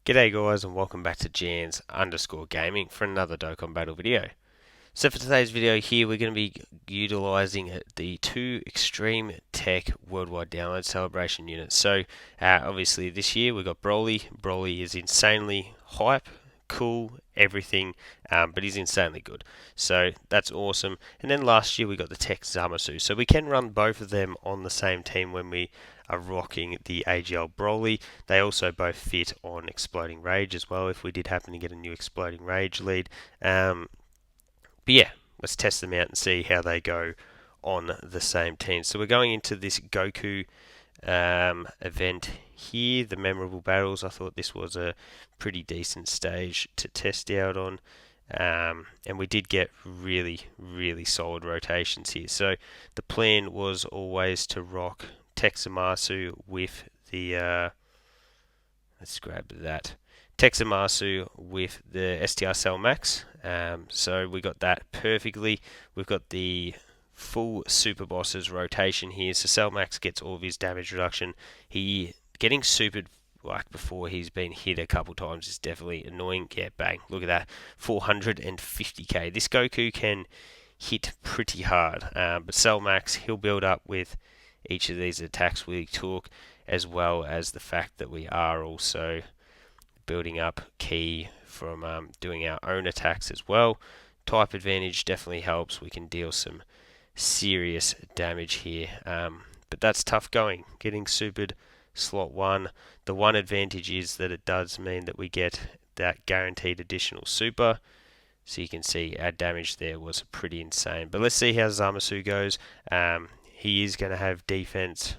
G'day guys and welcome back to Jans_gaming for another Dokkan battle video. So for today's video here we're going to be utilising the two Extreme Tech Worldwide Download Celebration units. So obviously this year we've got BROLY. BROLY is insanely hype, cool, everything, but he's insanely good. So that's awesome. And then last year we got the TEQ Zamasu. So we can run both of them on the same team when we are rocking the AGL BROLY. They also both fit on Exploding Rage as well if we did happen to get a new Exploding Rage lead. But yeah, let's test them out and see how they go on the same team. So we're going into this Goku event here, the memorable battles. I thought this was a pretty decent stage to test out on. And we did get really solid rotations here. So the plan was always to rock Zamasu with the let's grab that Zamasu with the STR Cell Max. So we got that perfectly. We've got the full Super Bosses rotation here. So Cell Max gets all of his damage reduction. He getting supered like before he's been hit a couple times is definitely annoying. Yeah, bang. Look at that. 450k. This Goku can hit pretty hard. But Cell Max, he'll build up with each of these attacks we took, as well as the fact that we are also building up ki from doing our own attacks as well. Type advantage definitely helps. We can deal some serious damage here, but that's tough going. Getting supered slot 1. The one advantage is that it does mean that we get that guaranteed additional super. So you can see our damage there was pretty insane. But let's see how Zamasu goes. He is going to have defense,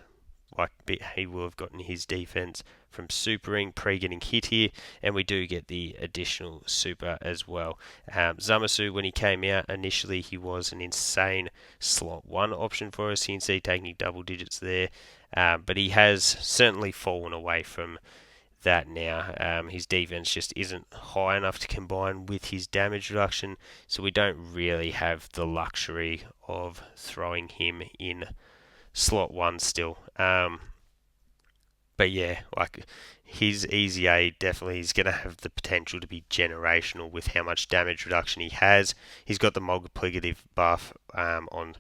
like he will have gotten his defense from supering pre-getting hit here, and we do get the additional super as well. Zamasu, when he came out initially, he was an insane slot 1 option for us. You can see taking double digits there, but he has certainly fallen away from that now. His defense just isn't high enough to combine with his damage reduction, so we don't really have the luxury of throwing him in slot 1 still. But yeah, like his Easy A definitely is going to have the potential to be generational with how much damage reduction he has. He's got the multiplicative buff on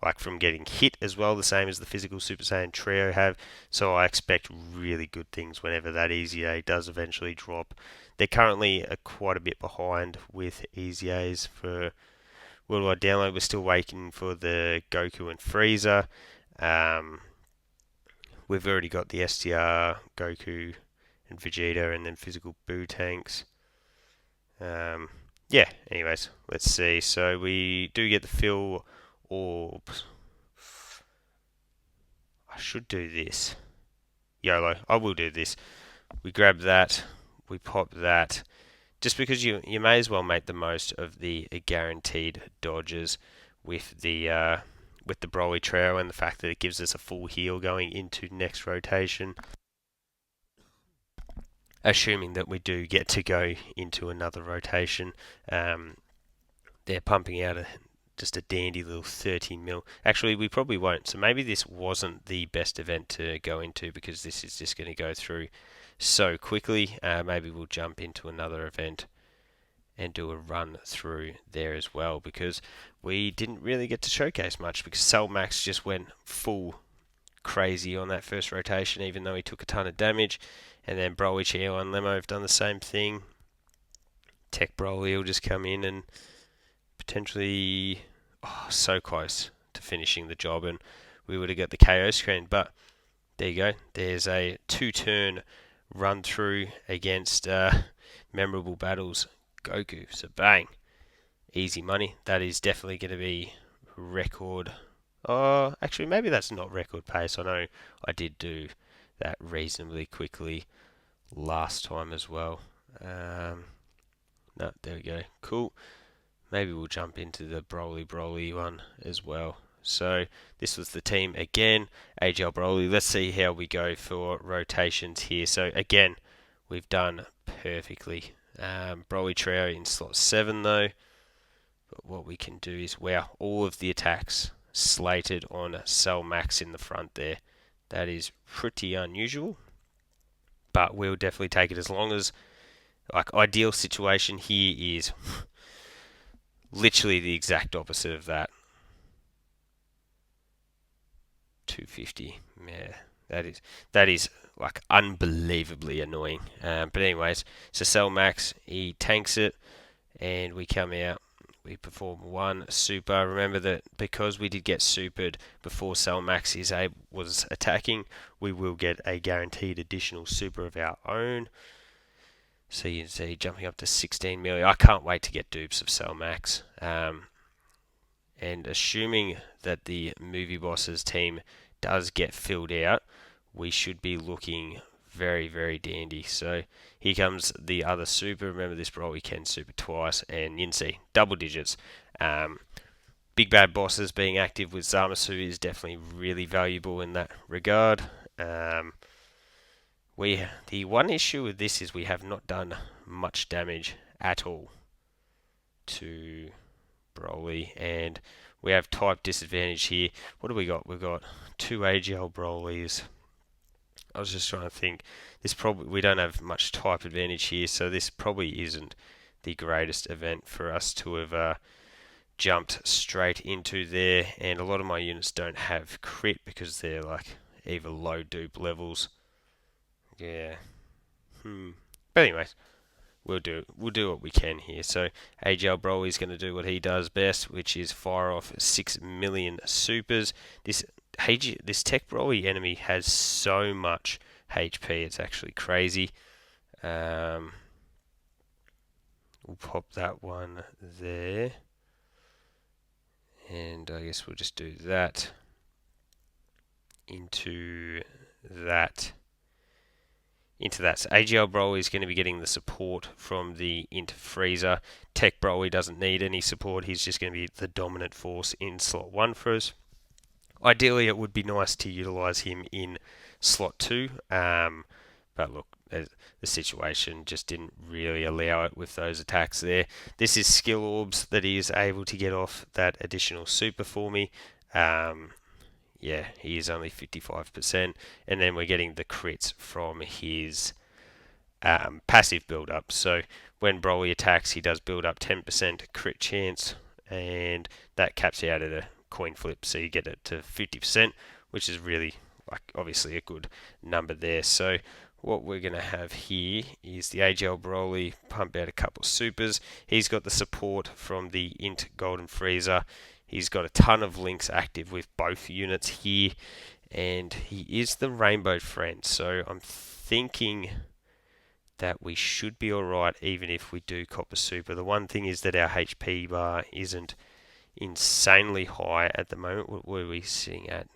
like from getting hit as well, the same as the physical Super Saiyan Trio have. So I expect really good things whenever that Easy A does eventually drop. They're currently quite a bit behind with Easy A's for Worldwide Download. We're still waiting for the Goku and Frieza. We've already got the STR, Goku, and Vegeta, and then physical Boo tanks. Yeah, anyways, let's see. So we do get the fill orbs. I should do this. YOLO, I will do this. We grab that, we pop that. Just because you may as well make the most of the guaranteed dodges with the BROLY trio, and the fact that it gives us a full heal going into next rotation, assuming that we do get to go into another rotation. They're pumping out just a dandy little 30 mil. Actually, we probably won't, so maybe this wasn't the best event to go into because this is just going to go through so quickly. Maybe we'll jump into another event and do a run through there as well, because we didn't really get to showcase much because Cell Max just went full crazy on that first rotation, even though he took a ton of damage. And then BROLY, Chio, and Lemo have done the same thing. TEQ BROLY will just come in and potentially so close to finishing the job, and we would have got the KO screen. But there you go. There's a 2-turn run through against memorable battles Goku. So bang, easy money. That is definitely going to be record. Oh, actually, maybe that's not record pace. I know I did do that reasonably quickly last time as well. No, there we go. Cool. Maybe we'll jump into the BROLY one as well. So this was the team again, AGL BROLY. Let's see how we go for rotations here. So again, we've done perfectly. BROLY trio in slot 7 though. But what we can do is, wow, all of the attacks slated on Cell Max in the front there. That is pretty unusual. but we'll definitely take it as long as, like, ideal situation here is literally the exact opposite of that. 250. Yeah, that is like unbelievably annoying. But anyways, so sell max, he tanks it, and we come out. We perform one super. Remember that because we did get supered before sell max was attacking, we will get a guaranteed additional super of our own. So you can see jumping up to 16 million. I can't wait to get dupes of sell max. And assuming that the movie bosses team does get filled out, we should be looking very, very dandy. So here comes the other super. Remember this BROLY can super twice, and you can see double digits. Big bad bosses being active with Zamasu is definitely really valuable in that regard. The one issue with this is we have not done much damage at all to BROLY, and we have type disadvantage here. What do we got? We've got 2 AGL BROLYs. I was just trying to think. We don't have much type advantage here, so this probably isn't the greatest event for us to have jumped straight into there. And a lot of my units don't have crit because they're like either low dupe levels. Yeah. But anyways, we'll do what we can here. So AGL BROLY is going to do what he does best, which is fire off 6 million supers. This TEQ BROLY enemy has so much HP, it's actually crazy. We'll pop that one there, and I guess we'll just do that into that. So AGL BROLY is going to be getting the support from the Int Freezer. TEQ BROLY doesn't need any support. He's just going to be the dominant force in slot 1 for us. Ideally, it would be nice to utilize him in slot 2, but look, the situation just didn't really allow it with those attacks there. This is skill orbs that he is able to get off that additional super for me. Yeah, he is only 55%, and then we're getting the crits from his passive build-up. So when BROLY attacks, he does build up 10% crit chance, and that caps out at a coin flip, so you get it to 50%, which is really, like, obviously a good number there. So what we're going to have here is the AGL BROLY pump out a couple supers. He's got the support from the Int Golden Freezer. He's got a ton of links active with both units here, and he is the Rainbow Friend, so I'm thinking that we should be alright even if we do cop a super. The one thing is that our HP bar isn't insanely high at the moment. What were we sitting at?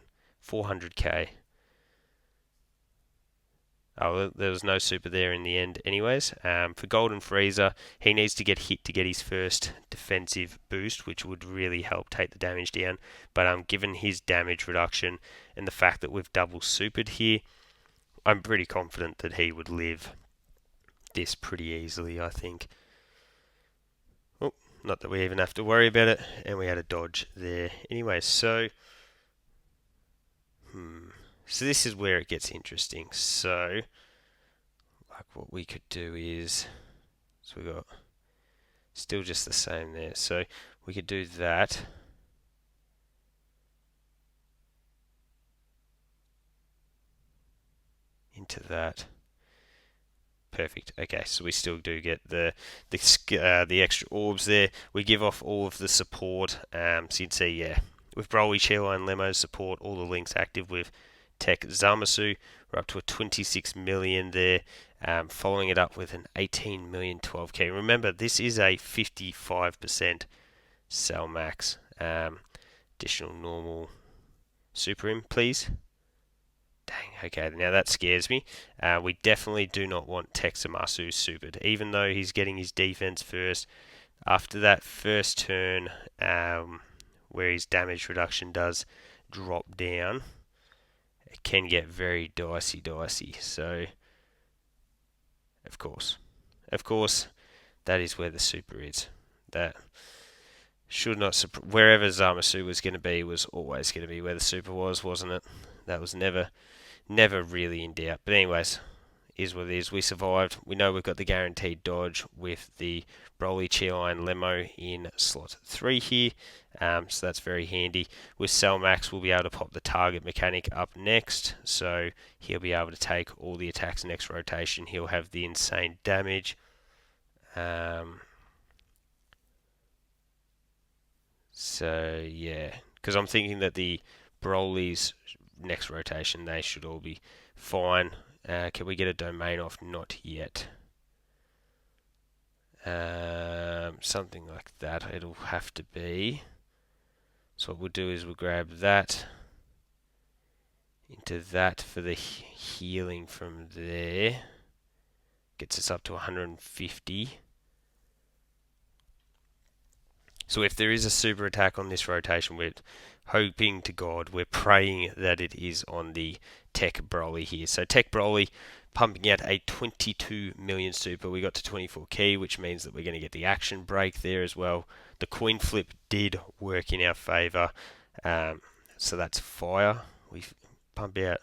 400k. Oh, there was no super there in the end anyways. For Golden Freezer, he needs to get hit to get his first defensive boost, which would really help take the damage down. But given his damage reduction and the fact that we've double supered here, I'm pretty confident that he would live this pretty easily, I think. Oh, not that we even have to worry about it, and we had a dodge there. Anyway, so this is where it gets interesting. So, like, what we could do is, so we got still just the same there. So we could do that. Into that. Perfect. Okay, so we still do get the extra orbs there. We give off all of the support. So you can see, yeah, with BROLY, Chilo, and Lemo's support, all the links active with TEQ Zamasu. We're up to a 26 million there, following it up with an 18 million 12k. Remember, this is a 55% sell max. Additional normal super in, please. Dang, okay, now that scares me. We definitely do not want TEQ Zamasu supered, even though he's getting his defense first. After that first turn, where his damage reduction does drop down, it can get very dicey. So, of course, that is where the super is. That should not wherever Zamasu was going to be was always going to be where the super was, wasn't it? That was never really in doubt. But anyways, is what it is. We survived. We know we've got the guaranteed dodge with the BROLY Cheerline Lemo in slot 3 here, so that's very handy. With Selmax, we'll be able to pop the target mechanic up next, so he'll be able to take all the attacks next rotation. He'll have the insane damage. So yeah, because I'm thinking that the Broly's next rotation, they should all be fine. Can we get a domain off? Not yet. Something like that it'll have to be. So what we'll do is we'll grab that into that for the healing from there. Gets us up to 150. So if there is a super attack on this rotation, we're hoping to God, we're praying that it is on the TEQ BROLY here. So TEQ BROLY pumping out a 22 million super. We got to 24 key, which means that we're going to get the action break there as well. The coin flip did work in our favour, so that's fire. We pump out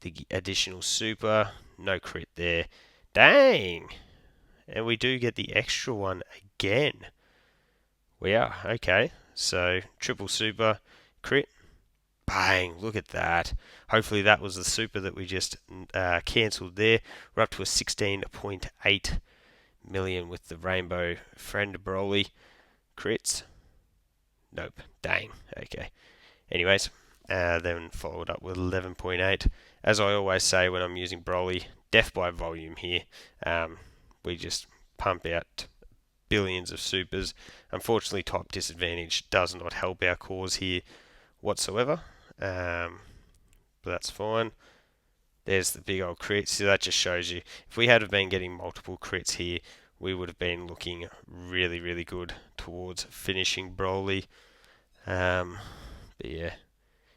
the additional super, no crit there. Dang! And we do get the extra one again. We are, okay. So, triple super, crit, bang, look at that. Hopefully that was the super that we just cancelled there. We're up to a 16.8 million with the Rainbow Friend BROLY. Crits? Nope, dang, okay. Anyways, then followed up with 11.8. As I always say when I'm using BROLY, death by volume here. We just pump out billions of supers. Unfortunately, type disadvantage does not help our cause here whatsoever, but that's fine. There's the big old crit. So that just shows you, if we had been getting multiple crits here, we would have been looking really, really good towards finishing BROLY. But yeah,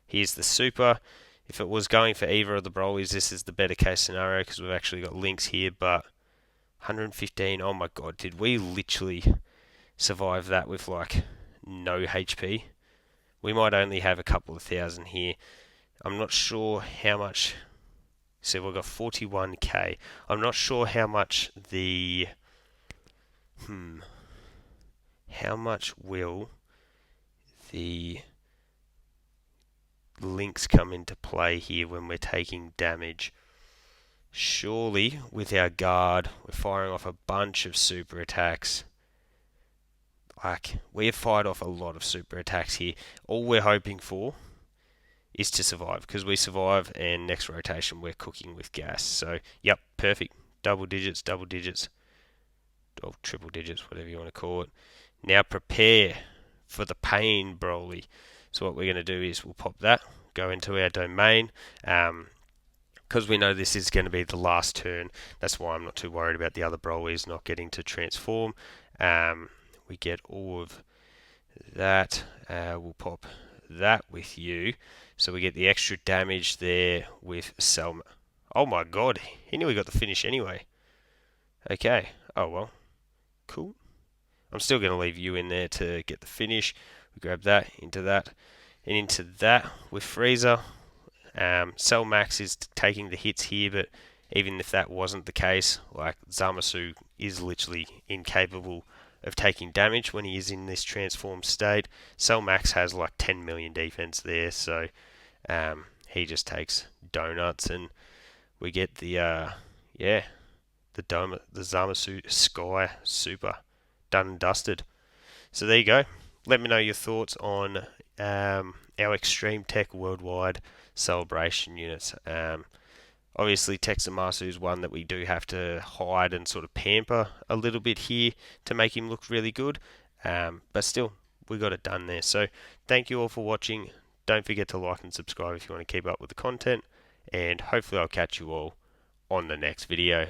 here's the super. If it was going for either of the BROLYs, this is the better case scenario because we've actually got links here, but 115, oh my god, did we literally survive that with like no HP? We might only have a couple of thousand here. I'm not sure how much. So we've got 41k. I'm not sure how much the. How much will the links come into play here when we're taking damage? Surely, with our guard, we're firing off a bunch of super attacks. Like, we have fired off a lot of super attacks here. All we're hoping for is to survive, because we survive, and next rotation we're cooking with gas. So, yep, perfect. Double digits, or triple digits, whatever you want to call it. Now prepare for the pain, BROLY. So what we're going to do is we'll pop that, go into our domain. Because we know this is going to be the last turn, that's why I'm not too worried about the other BROLYs not getting to transform. We get all of that. We'll pop that with you. So we get the extra damage there with Selma. Oh my god, he nearly got the finish anyway. Okay, oh well, cool. I'm still going to leave you in there to get the finish. We grab that, and into that with Freezer. Selmax is taking the hits here, but even if that wasn't the case, like Zamasu is literally incapable of taking damage when he is in this transformed state. Selmax has like 10 million defense there, so he just takes donuts, and we get the Zamasu Sky Super done and dusted. So there you go. Let me know your thoughts on our Extreme TEQ Worldwide celebration units. Obviously, Zamasu is one that we do have to hide and sort of pamper a little bit here to make him look really good. But still, we got it done there. So thank you all for watching. Don't forget to like and subscribe if you want to keep up with the content. And hopefully I'll catch you all on the next video.